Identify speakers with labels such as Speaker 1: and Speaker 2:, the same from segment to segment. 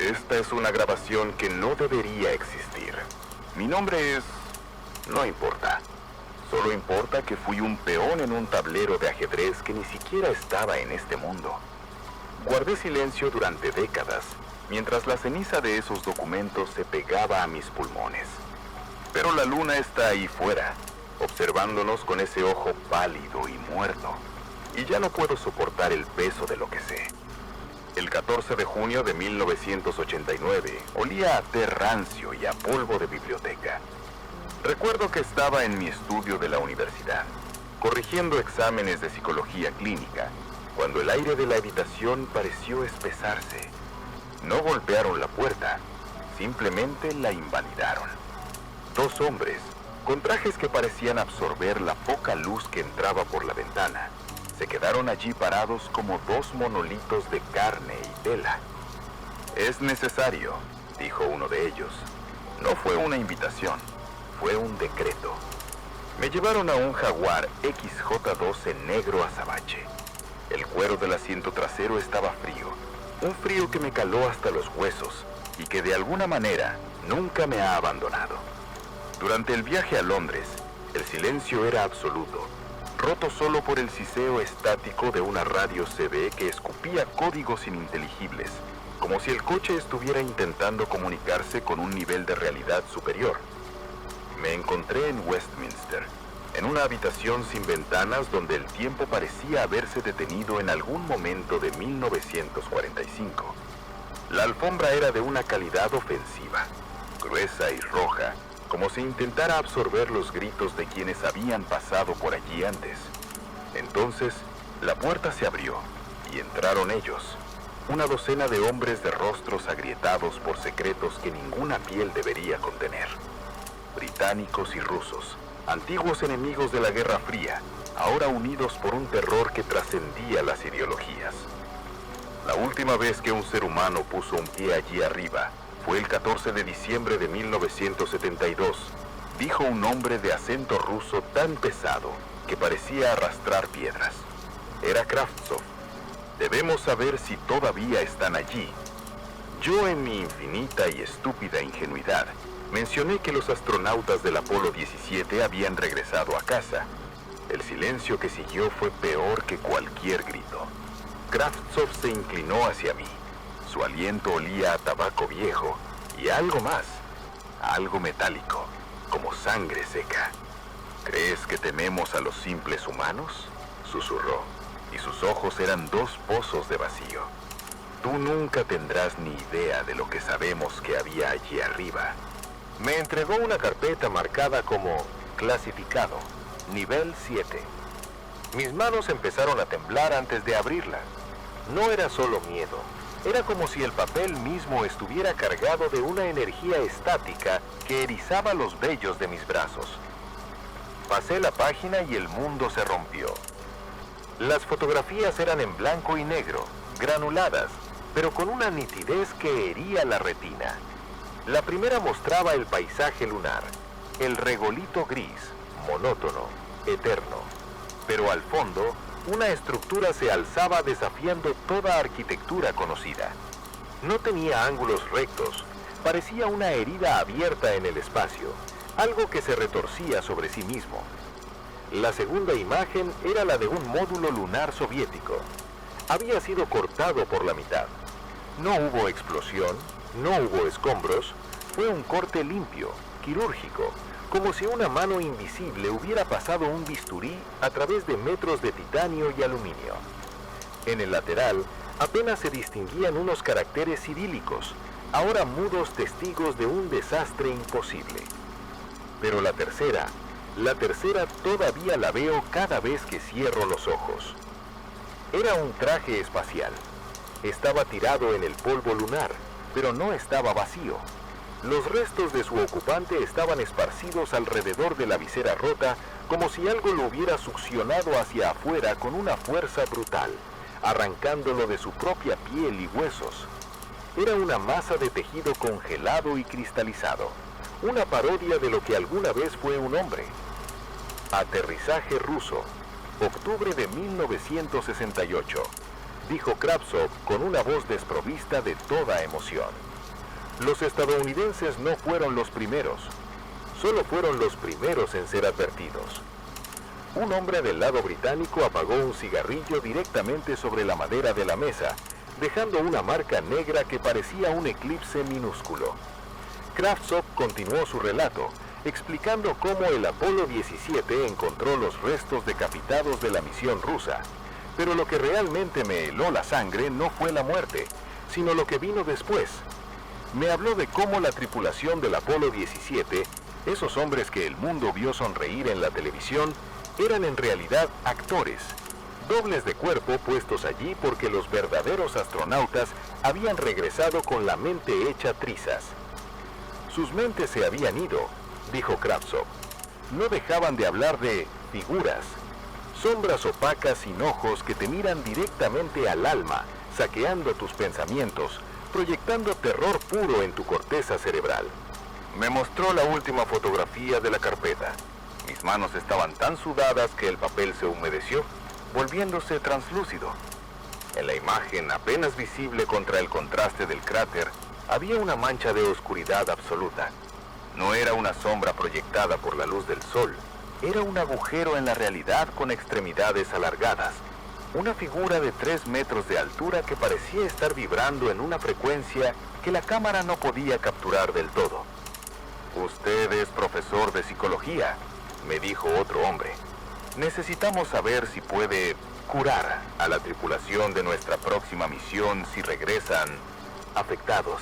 Speaker 1: Esta es una grabación que no debería existir. Mi nombre es... no importa. Solo importa que fui un peón en un tablero de ajedrez que ni siquiera estaba en este mundo. Guardé silencio durante décadas, mientras la ceniza de esos documentos se pegaba a mis pulmones. Pero la luna está ahí fuera, observándonos con ese ojo pálido y muerto, y ya no puedo soportar el peso de lo que sé. El 14 de junio de 1989 olía a té rancio y a polvo de biblioteca. Recuerdo que estaba en mi estudio de la universidad, corrigiendo exámenes de psicología clínica, cuando el aire de la habitación pareció espesarse. No golpearon la puerta, simplemente la invalidaron. Dos hombres, con trajes que parecían absorber la poca luz que entraba por la ventana, se quedaron allí parados como dos monolitos de carne y tela. «Es necesario», dijo uno de ellos. No fue una invitación, fue un decreto. Me llevaron a un Jaguar XJ12 negro azabache. El cuero del asiento trasero estaba frío, un frío que me caló hasta los huesos y que de alguna manera nunca me ha abandonado. Durante el viaje a Londres, el silencio era absoluto, roto solo por el siseo estático de una radio CB que escupía códigos ininteligibles, como si el coche estuviera intentando comunicarse con un nivel de realidad superior. Me encontré en Westminster, en una habitación sin ventanas donde el tiempo parecía haberse detenido en algún momento de 1945. La alfombra era de una calidad ofensiva, gruesa y roja, como si intentara absorber los gritos de quienes habían pasado por allí antes. Entonces, la puerta se abrió y entraron ellos, una docena de hombres de rostros agrietados por secretos que ninguna piel debería contener. Británicos y rusos, antiguos enemigos de la Guerra Fría, ahora unidos por un terror que trascendía las ideologías. La última vez que un ser humano puso un pie allí arriba fue el 14 de diciembre de 1972, dijo un hombre de acento ruso tan pesado que parecía arrastrar piedras. Era Kravtsov. Debemos saber si todavía están allí. Yo, en mi infinita y estúpida ingenuidad, mencioné que los astronautas del Apolo 17 habían regresado a casa. El silencio que siguió fue peor que cualquier grito. Kravtsov se inclinó hacia mí. Su aliento olía a tabaco viejo y a algo más, a algo metálico, como sangre seca. ¿Crees que tememos a los simples humanos?, susurró, y sus ojos eran dos pozos de vacío. Tú nunca tendrás ni idea de lo que sabemos que había allí arriba. Me entregó una carpeta marcada como clasificado, nivel 7. Mis manos empezaron a temblar antes de abrirla. No era solo miedo. Era como si el papel mismo estuviera cargado de una energía estática que erizaba los vellos de mis brazos. Pasé la página y el mundo se rompió. Las fotografías eran en blanco y negro, granuladas, pero con una nitidez que hería la retina. La primera mostraba el paisaje lunar, el regolito gris, monótono, eterno. Pero al fondo, una estructura se alzaba desafiando toda arquitectura conocida. No tenía ángulos rectos, parecía una herida abierta en el espacio, algo que se retorcía sobre sí mismo. La segunda imagen era la de un módulo lunar soviético. Había sido cortado por la mitad. No hubo explosión, no hubo escombros, fue un corte limpio, quirúrgico, como si una mano invisible hubiera pasado un bisturí a través de metros de titanio y aluminio. En el lateral apenas se distinguían unos caracteres cirílicos, ahora mudos testigos de un desastre imposible. Pero la tercera todavía la veo cada vez que cierro los ojos. Era un traje espacial. Estaba tirado en el polvo lunar, pero no estaba vacío. Los restos de su ocupante estaban esparcidos alrededor de la visera rota, como si algo lo hubiera succionado hacia afuera con una fuerza brutal, arrancándolo de su propia piel y huesos. Era una masa de tejido congelado y cristalizado, una parodia de lo que alguna vez fue un hombre. Aterrizaje ruso, octubre de 1968, dijo Kravtsov con una voz desprovista de toda emoción.
Speaker 2: Los estadounidenses no fueron los primeros, solo fueron los primeros en ser advertidos. Un hombre del lado británico apagó un cigarrillo directamente sobre la madera de la mesa, dejando una marca negra que parecía un eclipse minúsculo. Kravtsov continuó su relato, explicando cómo el Apolo 17 encontró los restos decapitados de la misión rusa. Pero lo que realmente me heló la sangre no fue la muerte, sino lo que vino después. Me habló de cómo la tripulación del Apolo 17, esos hombres que el mundo vio sonreír en la televisión, eran en realidad actores, dobles de cuerpo puestos allí porque los verdaderos astronautas habían regresado con la mente hecha trizas. Sus mentes se habían ido, dijo Kravtsov. No dejaban de hablar de figuras, sombras opacas sin ojos que te miran directamente al alma, saqueando tus pensamientos, proyectando terror puro en tu corteza cerebral. Me mostró la última fotografía de la carpeta. Mis manos estaban tan sudadas que el papel se humedeció, volviéndose translúcido. En la imagen, apenas visible contra el contraste del cráter, había una mancha de oscuridad absoluta. No era una sombra proyectada por la luz del sol, era un agujero en la realidad con extremidades alargadas. Una figura de 3 metros de altura que parecía estar vibrando en una frecuencia que la cámara no podía capturar del todo. «Usted es profesor de psicología», me dijo otro hombre. «Necesitamos saber si puede curar a la tripulación de nuestra próxima misión si regresan afectados».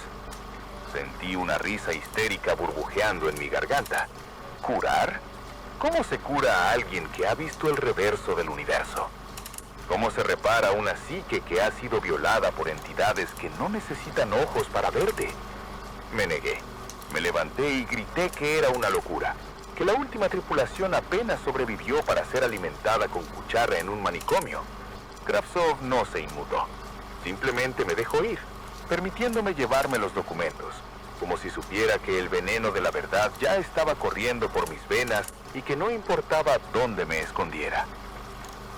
Speaker 2: Sentí una risa histérica burbujeando en mi garganta. ¿Curar? ¿Cómo se cura a alguien que ha visto el reverso del universo? ¿Cómo se repara una psique que ha sido violada por entidades que no necesitan ojos para verte? Me negué. Me levanté y grité que era una locura, que la última tripulación apenas sobrevivió para ser alimentada con cuchara en un manicomio. Kravtsov no se inmutó. Simplemente me dejó ir, permitiéndome llevarme los documentos, como si supiera que el veneno de la verdad ya estaba corriendo por mis venas y que no importaba dónde me escondiera.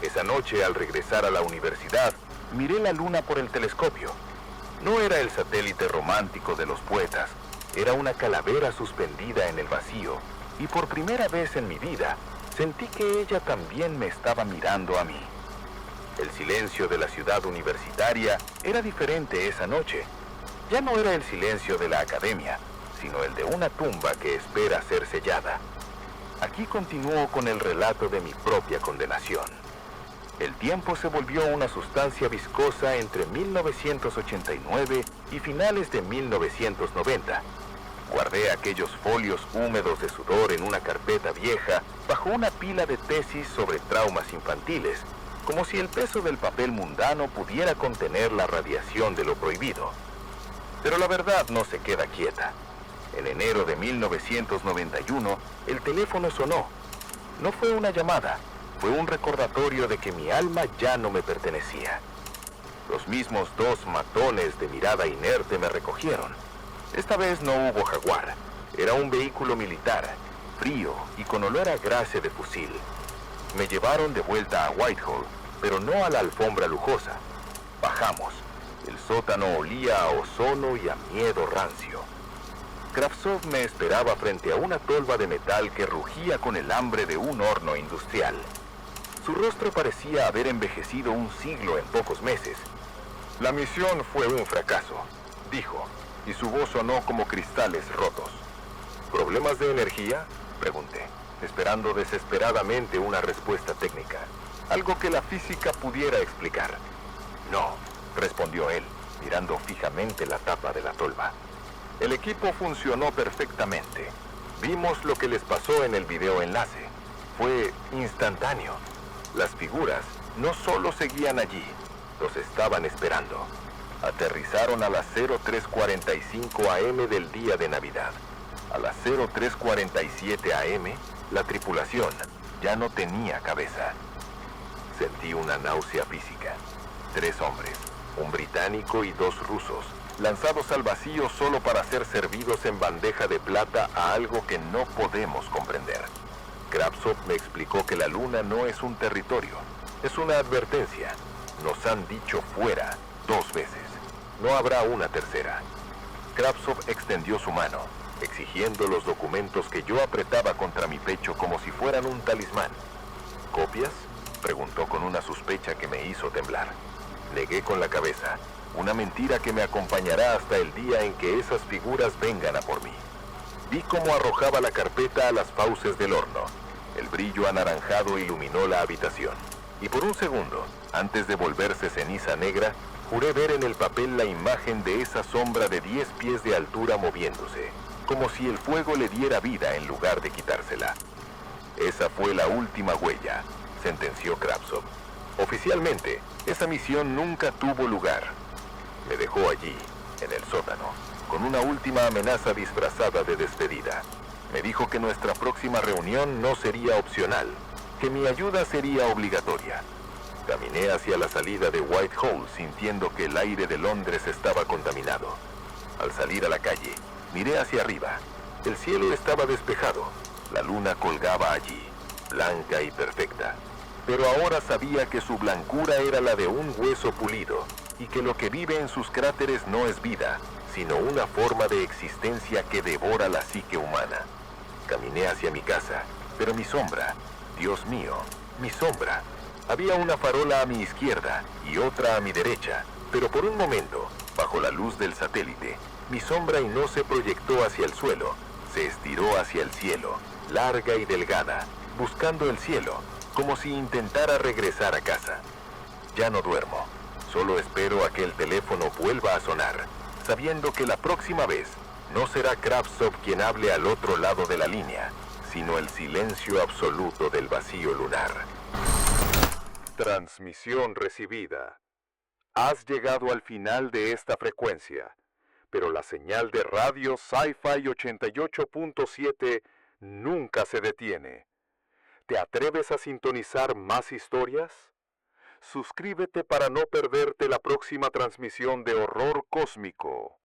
Speaker 2: Esa noche, al regresar a la universidad, miré la luna por el telescopio. No era el satélite romántico de los poetas, era una calavera suspendida en el vacío, y por primera vez en mi vida, sentí que ella también me estaba mirando a mí. El silencio de la ciudad universitaria era diferente esa noche. Ya no era el silencio de la academia, sino el de una tumba que espera ser sellada. Aquí continúo con el relato de mi propia condenación. El tiempo se volvió una sustancia viscosa entre 1989 y finales de 1990. Guardé aquellos folios húmedos de sudor en una carpeta vieja bajo una pila de tesis sobre traumas infantiles, como si el peso del papel mundano pudiera contener la radiación de lo prohibido. Pero la verdad no se queda quieta. En enero de 1991, el teléfono sonó. No fue una llamada, fue un recordatorio de que mi alma ya no me pertenecía. Los mismos 2 matones de mirada inerte me recogieron. Esta vez no hubo jaguar. Era un vehículo militar, frío y con olor a grasa de fusil. Me llevaron de vuelta a Whitehall, pero no a la alfombra lujosa. Bajamos. El sótano olía a ozono y a miedo rancio. Kravtsov me esperaba frente a una tolva de metal que rugía con el hambre de un horno industrial. Su rostro parecía haber envejecido un siglo en pocos meses. «La misión fue un fracaso», dijo, y su voz sonó como cristales rotos. «¿Problemas de energía?», pregunté, esperando desesperadamente una respuesta técnica, algo que la física pudiera explicar. «No», respondió él, mirando fijamente la tapa de la tolva. «El equipo funcionó perfectamente. Vimos lo que les pasó en el video enlace. Fue instantáneo. Las figuras no solo seguían allí, los estaban esperando. Aterrizaron a las 03:45 AM del día de Navidad. A las 03:47 AM, la tripulación ya no tenía cabeza». Sentí una náusea física. 3 hombres, un británico y 2 rusos, lanzados al vacío solo para ser servidos en bandeja de plata a algo que no podemos comprender. Kravtsov me explicó que la luna no es un territorio, es una advertencia. Nos han dicho fuera 2 veces. No habrá una tercera. Kravtsov extendió su mano, exigiendo los documentos que yo apretaba contra mi pecho como si fueran un talismán. ¿Copias?, preguntó con una sospecha que me hizo temblar. Negué con la cabeza, una mentira que me acompañará hasta el día en que esas figuras vengan a por mí. Vi cómo arrojaba la carpeta a las fauces del horno. El brillo anaranjado iluminó la habitación. Y por un segundo, antes de volverse ceniza negra, juré ver en el papel la imagen de esa sombra de 10 pies de altura moviéndose, como si el fuego le diera vida en lugar de quitársela. Esa fue la última huella, sentenció Kravtsov. Oficialmente, esa misión nunca tuvo lugar. Me dejó allí, en el sótano, con una última amenaza disfrazada de despedida. Me dijo que nuestra próxima reunión no sería opcional, que mi ayuda sería obligatoria. Caminé hacia la salida de Whitehall sintiendo que el aire de Londres estaba contaminado. Al salir a la calle, miré hacia arriba. El cielo estaba despejado. La luna colgaba allí, blanca y perfecta. Pero ahora sabía que su blancura era la de un hueso pulido y que lo que vive en sus cráteres no es vida, sino una forma de existencia que devora la psique humana. Caminé hacia mi casa, pero mi sombra, Dios mío, mi sombra. Había una farola a mi izquierda y otra a mi derecha, pero por un momento, bajo la luz del satélite, mi sombra y no se proyectó hacia el suelo, se estiró hacia el cielo, larga y delgada, buscando el cielo, como si intentara regresar a casa. Ya no duermo, solo espero a que el teléfono vuelva a sonar, sabiendo que la próxima vez no será Kravtsov quien hable al otro lado de la línea, sino el silencio absoluto del vacío lunar. Transmisión recibida. Has llegado al final de esta frecuencia, pero la señal de radio Sci-Fi 88.7 nunca se detiene. ¿Te atreves a sintonizar más historias? Suscríbete para no perderte la próxima transmisión de horror cósmico.